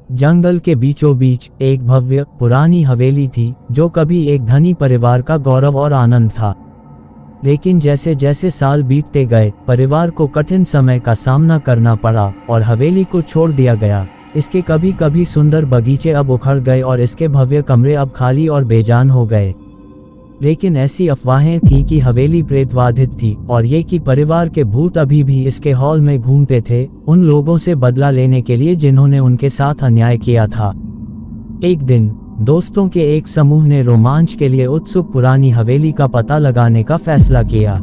जंगल के बीचों बीच एक भव्य पुरानी हवेली थी जो कभी एक धनी परिवार का गौरव और आनंद था। लेकिन जैसे जैसे साल बीतते गए, परिवार को कठिन समय का सामना करना पड़ा और हवेली को छोड़ दिया गया। इसके कभी कभी सुंदर बगीचे अब उखड़ गए और इसके भव्य कमरे अब खाली और बेजान हो गए। लेकिन ऐसी अफवाहें थीं कि हवेली प्रेतबाधित थी और ये कि परिवार के भूत अभी भी इसके हॉल में घूमते थे, उन लोगों से बदला लेने के लिए जिन्होंने उनके साथ अन्याय किया था। एक दिन दोस्तों के एक समूह ने रोमांच के लिए उत्सुक पुरानी हवेली का पता लगाने का फैसला किया।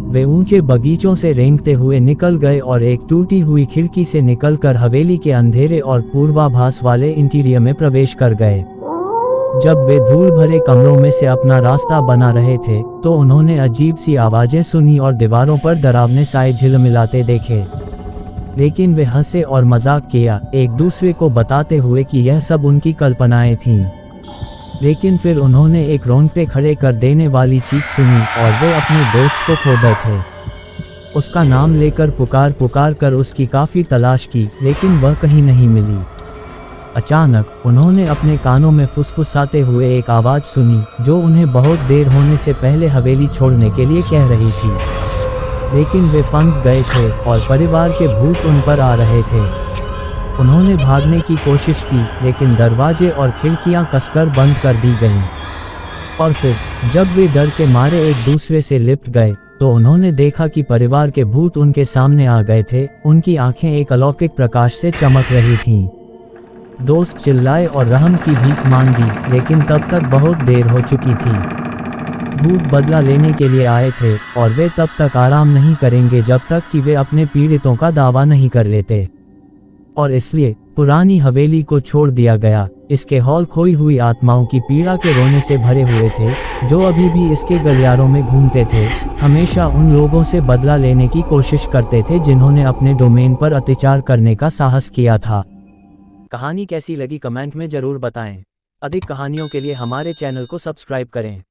वे ऊंचे बगीचों से रेंगते हुए निकल गए और एक टूटी हुई खिड़की से निकलकर हवेली के अंधेरे और पूर्वाभास वाले इंटीरियर में प्रवेश कर गए। जब वे धूल भरे कमरों में से अपना रास्ता बना रहे थे तो उन्होंने अजीब सी आवाजें सुनी और दीवारों पर डरावने साए झिलमिलाते देखे। लेकिन वे हंसे और मजाक किया, एक दूसरे को बताते हुए कि यह सब उनकी कल्पनाएं थीं। लेकिन फिर उन्होंने एक रोंगटे खड़े कर देने वाली चीख सुनी और वे अपने दोस्त को खो बैठे। उसका नाम लेकर पुकार पुकार कर उसकी काफ़ी तलाश की, लेकिन वह कहीं नहीं मिली। अचानक उन्होंने अपने कानों में फुसफुसाते हुए एक आवाज़ सुनी जो उन्हें बहुत देर होने से पहले हवेली छोड़ने के लिए कह रही थी। लेकिन वे फंस गए थे और परिवार के भूत उन पर आ रहे थे। उन्होंने भागने की कोशिश की, लेकिन दरवाजे और खिड़कियां कसकर बंद कर दी गईं। और फिर जब वे डर के मारे एक दूसरे से लिपट गए तो उन्होंने देखा कि परिवार के भूत उनके सामने आ गए थे। उनकी आंखें एक अलौकिक प्रकाश से चमक रही थीं। दोस्त चिल्लाए और रहम की भीख मांगी, लेकिन तब तक बहुत देर हो चुकी थी। भूत बदला लेने के लिए आए थे और वे तब तक आराम नहीं करेंगे जब तक कि वे अपने पीड़ितों का दावा नहीं कर लेते। और इसलिए पुरानी हवेली को छोड़ दिया गया। इसके हॉल खोई हुई आत्माओं की पीड़ा के रोने से भरे हुए थे जो अभी भी इसके गलियारों में घूमते थे, हमेशा उन लोगों से बदला लेने की कोशिश करते थे जिन्होंने अपने डोमेन पर अत्याचार करने का साहस किया था। कहानी कैसी लगी कमेंट में ज़रूर बताएं। अधिक कहानियों के लिए हमारे चैनल को सब्सक्राइब करें।